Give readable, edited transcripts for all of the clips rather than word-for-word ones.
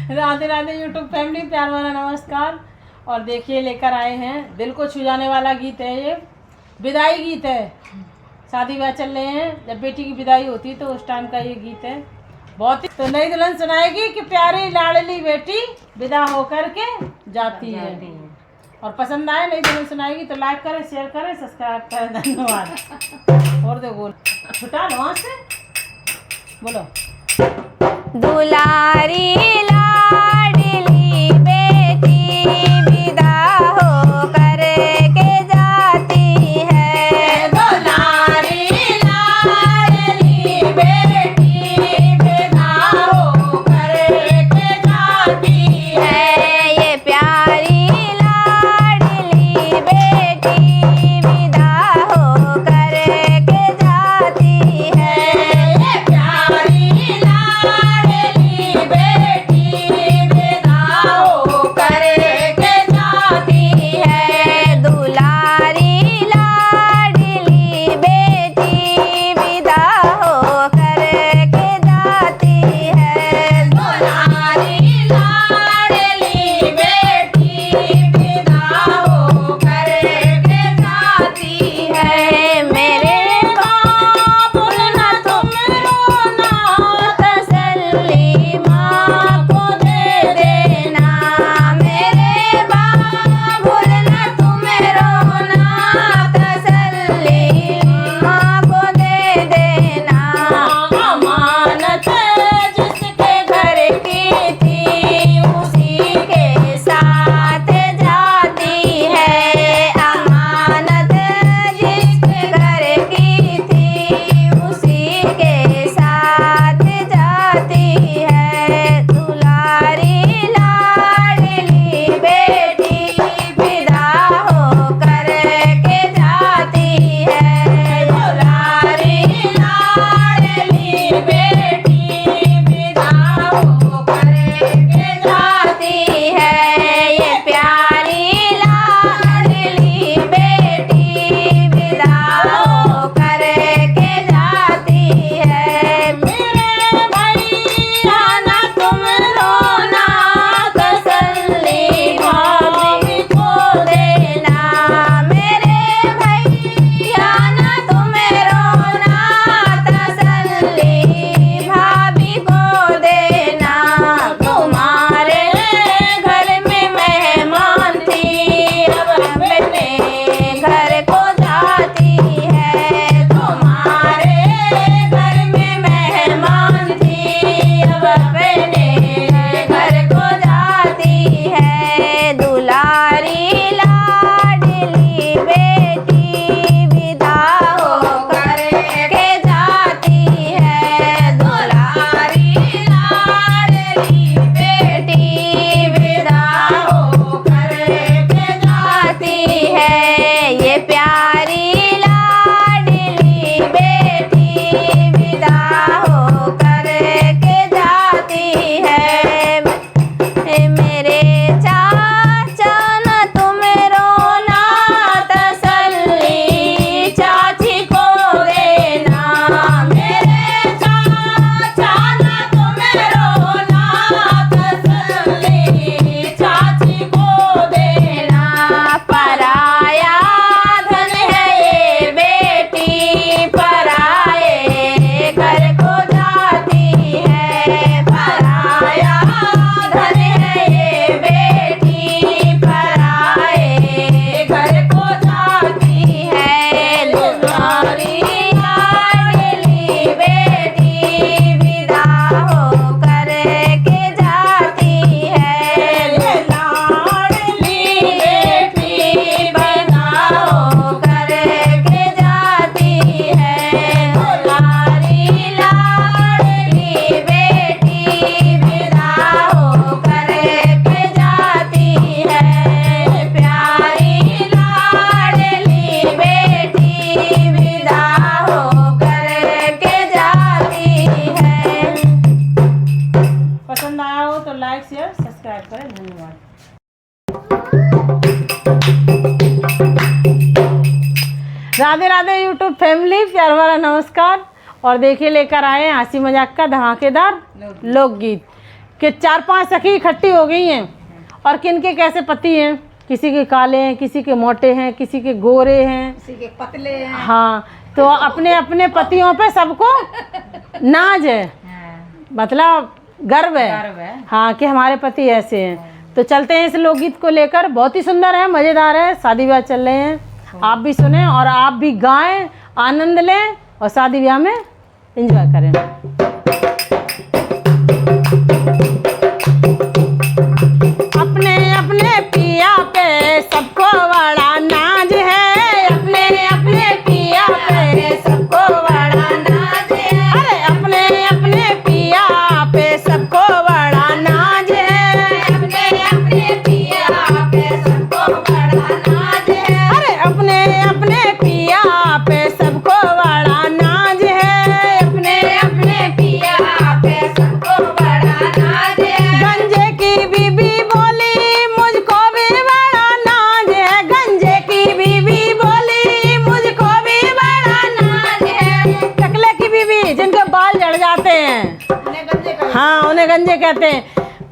Radhe Radhe YouTube family, प्यार वाला नमस्कार। और देखिए लेकर आए हैं, दिल को छू जाने वाला गीत है ये, विदाई गीत है। शादी ब्याह चल रहे हैं, जब बेटी की विदाई होती है तो उस टाइम का ये गीत है। बहुत ही तो नई दुल्हन सुनाएगी कि प्यारी लाडली बेटी विदा होकर के जाती है। और पसंद आए नई दुल्हन सुनाएगी तो लाइक करें, शेयर करें, सब्सक्राइब करें। धन्यवाद। और दो बोल छुटा लो वहाँ से, बोलो। दुलारी लाडली बेटी विदा होकर के जाती है। दुलारी लाडली बेटी विदा होकर के जाती है। ये प्यारी लाडली बेटी विदा होकर के जाती है। ये प्यारी राधे राधे यूट्यूब फैमिली, प्यार भरा नमस्कार। और देखिए लेकर आए हैं हंसी मजाक का धमाकेदार लोकगीत कि 4-5 सखी इकट्ठी हो गई हैं और किनके कैसे पति हैं, किसी के काले हैं, किसी के मोटे हैं, किसी के गोरे हैं, किसी के पतले हैं। हाँ, तो अपने अपने पतियों पे सबको नाज है, मतलब गर्व है, हाँ कि हमारे पति ऐसे हैं। तो चलते हैं इस लोकगीत को लेकर, बहुत ही सुंदर है, मज़ेदार है, शादी ब्याह चल रहे हैं, आप भी सुने और आप भी गाएं, आनंद लें और शादी ब्याह में एंजॉय करें। अपने अपने पिया पे सबको बड़ा नाज है, अपने अपने पिया पे सबको बड़ा नाज है, अरे अपने अपने पिया पे सबको बड़ा नाज है, अपने अपने पिया पे सबको बड़ा नाज है, अरे अपने अपने पिया पे सबको बड़ा नाज है, अपने अपने पिया पे सबको बड़ा नाज है। गंजे की बीबी बोली मुझको भी बड़ा नाज है, गंजे की बीबी बोली मुझको भी बड़ा नाज है। टकले की बीबी जिनके बाल झड़ जाते हैं, हाँ उन्हें गंजे कहते हैं।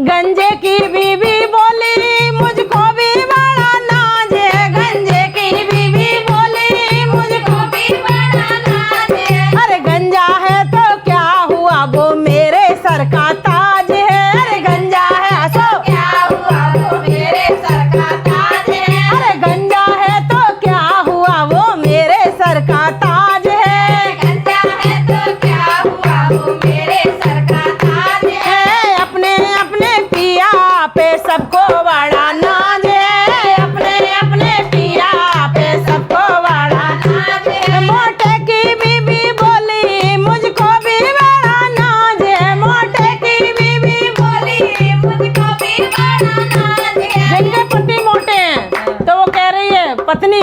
गंजे की बीबी बोली मुझको भी बड़ा नाज है, गंजे की बीबी बोली मुझको भी बड़ा नाज है, अरे गंजा है तो क्या हुआ वो मेरे सर का ताज है, अरे गंजा है तो क्या हुआ वो मेरे सर का ताज है, अरे गंजा है तो क्या हुआ वो मेरे सर का ताज है, गंजा है तो क्या हुआ वो मेरे सर का ताज है। अपने अपने पिया पे सबको बड़ा नाज है, अपने अपने पिया पे सबको बड़ा नाज है। मोटे की बीबी बोली मुझको भी बड़ा नाज है, मोटे की बीबी बोली मुझको भी बड़ा नाज है। जिनके पति मोटे हैं तो वो कह रही है पत्नी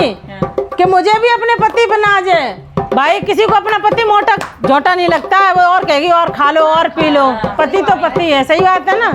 कि मुझे भी अपने पति पे नाज है। भाई किसी को अपना पति मोटा झोटा नहीं लगता है, वो और कहेगी और खा लो और पी लो, पति तो पति है, सही बात है ना।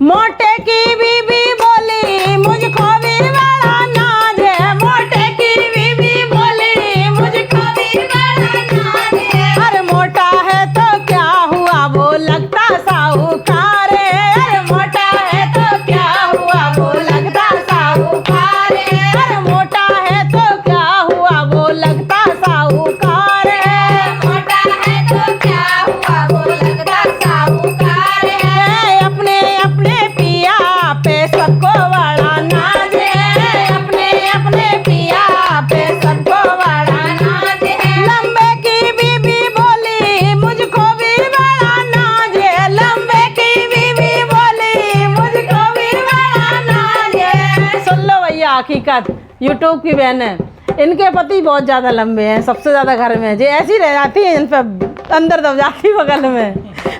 मोटे की बीबी बोली मुझको भी बड़ा नाज है, मोटे की बीबी बोली मुझको भी बड़ा नाज है, अरे मोटा है तो क्या हुआ वो लगता साहूकार है, अरे मोटा है तो क्या हुआ वो लगता साहूकार है, अरे मोटा है तो क्या हुआ वो लगता साहूकार है, मोटा है तो क्या हुआ वो लगता साहूकार है। अपने अपने पिया पे सबको बड़ा नाज है, अपने अपने पिया पे सबको बड़ा नाज है। लंबे की बीबी बोली मुझको भी बड़ा नाज है, लंबे की बीबी बोली मुझको भी बड़ा नाज है। सुन लो भैया हकीकत, यूट्यूब की बहन है, इनके पति बहुत ज़्यादा लंबे हैं, सबसे ज़्यादा घर में जे ऐसी रह जाती है, इन पर अंदर दब जाती बगल में।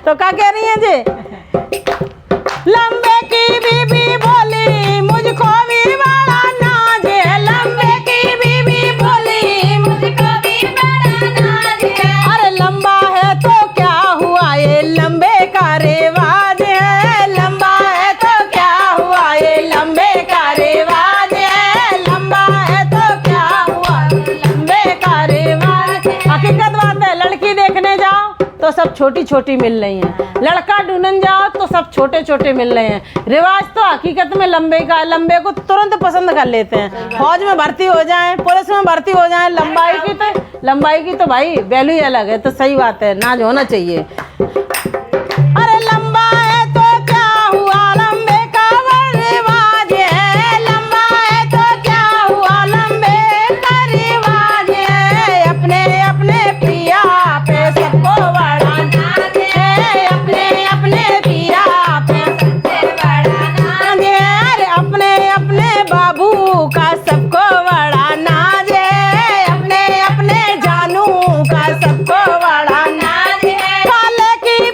तो क्या कह रही है जे, लंबे की बीबी बोली मुझको भी बड़ा नाज है, लंबे की बीबी बोली मुझको भी बड़ा नाज है, अरे लंबा है तो क्या हुआ ये लंबे का रिवाज है, लंबा है तो क्या हुआ ये लंबे का रिवाज है, लंबा है तो क्या हुआ लंबे का रिवाज है। हकीकत बात है, लड़की देखने जाओ तो सब छोटी छोटी मिल रही हैं, लड़का ढूंढने जाओ तो सब छोटे छोटे मिल रहे हैं। रिवाज तो हकीकत में लंबे का, लंबे को तुरंत पसंद कर लेते हैं, फौज में भर्ती हो जाएं, पुलिस में भर्ती हो जाएं, लंबाई की तो भाई वैल्यू ही अलग है। तो सही बात है, नाज होना चाहिए। अरे लंबा है तो क्या हुआ लंबे का रिवाज है, लंबा है तो क्या हुआ लंबे का रिवाज है। अपने अपने पिया पे सबको बड़ा नाज है, अपने अपने पिया पे सबसे बड़ा नाज है, अरे अपने अपने बाबू का सबको बड़ा नाज है, अपने अपने जानू का सबको बड़ा नाज है। काले की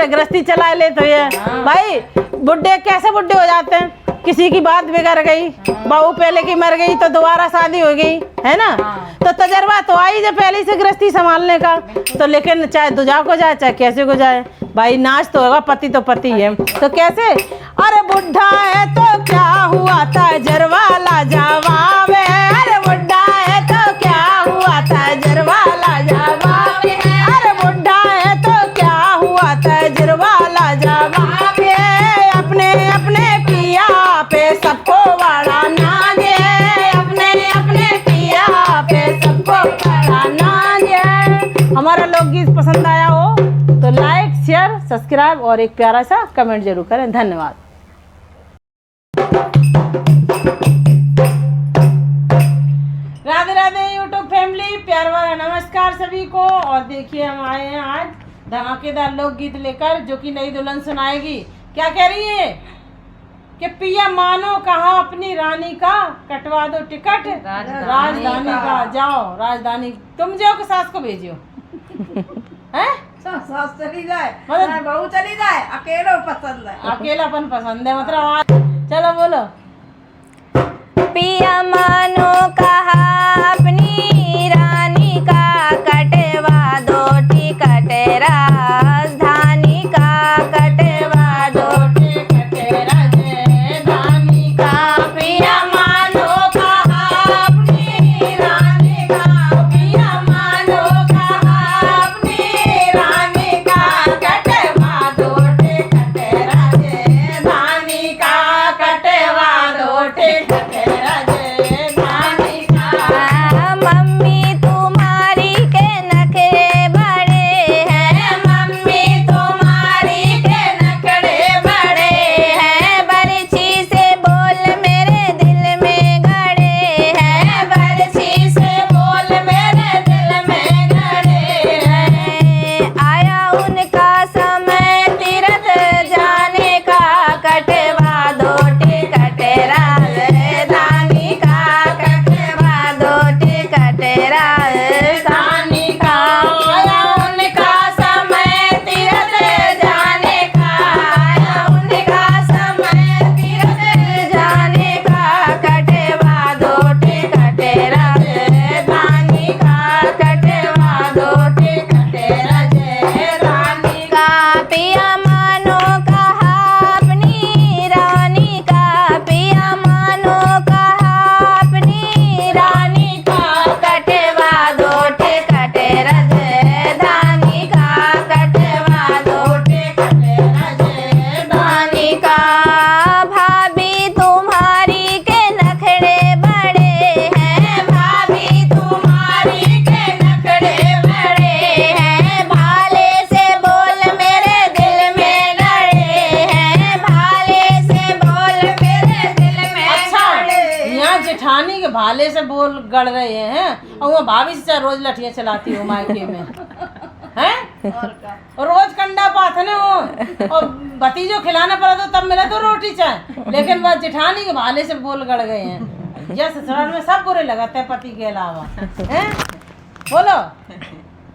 से गृहस्थी चला ले तो ये भाई बुढ़े कैसे बुढ़े हो जाते हैं, किसी की बात बिगड़ गई, बहू पहले की मर गई तो दोबारा शादी हो गई, है ना। तो तजर्बा तो आई जब पहले से गृहस्थी संभालने का, तो लेकिन चाहे दुजा को जाए चाहे कैसे को जाए भाई, नाच तो होगा, पति तो पति है। तो कैसे, अरे बुढ़ा है तो क्या हुआ था जरवाला जवाब है, अरे बुढ़ा है तो क्या हुआ था जरवाला जवाब है, अरे बुढ़ा है तो क्या हुआ था जरवाला जवाब है। अपने अपने पिया पे सबको बड़ा नाज है, अपने अपने पिया पे सबको बड़ा नाज है। हमारा लोकगीत पसंद आया हो तो लाइक शेयर सब्सक्राइब और एक प्यारा सा कमेंट जरूर करें। धन्यवाद। राधे राधे यूट्यूब फैमिली, प्यार वाला नमस्कार सभी को। और देखिए हम आए हैं आज धमाकेदार लोकगीत लेकर, जो कि नई दुल्हन सुनाएगी। क्या कह रही है कि पिया मानो कहा अपनी रानी का, कटवा दो टिकट राजधानी का, जाओ राजधानी, तुम जाओ कि सास को भेजियो हैं? सास चली जाए मतलब बहू चली जाए, अकेला पसंद है, अकेलापन पसंद है मतलब। चलो बोलो। पिया मानो कहा अपनी रानी का, कटवा दो टिकट राजधानी का, कटवा दो टिकट राजधानी का। पिया मानो कहा अपनी रानी का, पिया मानो कहा अपनी रानी का, कटवा दो टिकट राजधानी का, कटवा दो टिकट मम्मी तुम्हारी के नखरे बड़े हैं, मम्मी तुम्हारी के नखरे बड़े हैं, बरछी से बोल मेरे दिल में गड़े हैं, बरछी से बोल मेरे दिल में गड़े हैं। आया उनका समय तीरथ जाने का, कटवा दो टिकट राजधानी का, कटवा दो टिकट राजधानी का। आया उनका समय तीरथ जाने का, आया उनका समय तीरथ जाने का, कटवा दो टिकट राजधानी का, कटवा दो टिकट राजधानी का। पिया मानो कहा अपनी रानी का, पिया मानो कहा अपनी रानी का, कटवा दो टिकट राजधानी का, कटवा दो टिकट राजधानी का। भाभी तुम्हारी के नखरे बड़े हैं, भाभी तुम्हारी के नखरे बड़े हैं, भाले से बोल मेरे दिल में गड़े हैं, भाले से बोल मेरे दिल में गड़े। यहाँ जेठानी के भाले से बोल गड़ रहे हैं और वो भाभी से रोज लठियां चलाती हो मायके में हैं, और रोज कंडा पाथने हो, और भतीजो खिलाना पड़ा तो तब मिला तो रोटी चाहे, लेकिन वह जेठानी के भाले से बोल गड़ गए हैं। यह ससुराल में सब बुरे लगाते हैं पति के अलावा हैं। बोलो।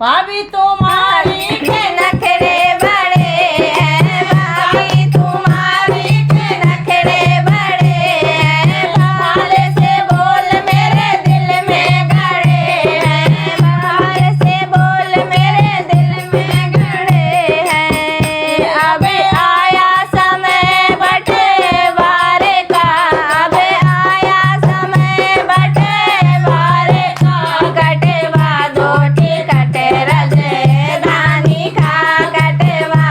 भाभी तुम्हारी के नखरे बड़े हैं, भाभी तुम्हारी के नखरे बड़े हैं, भाले से बोल मेरे दिल में गड़े हैं, भाले से बोल मेरे दिल में गड़े हैं। अब आया समय बंटवारे का, अब आया समय बंटवारे का, कटवा दो टिकट राजधानी का, कटवा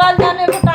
आवाज जाने को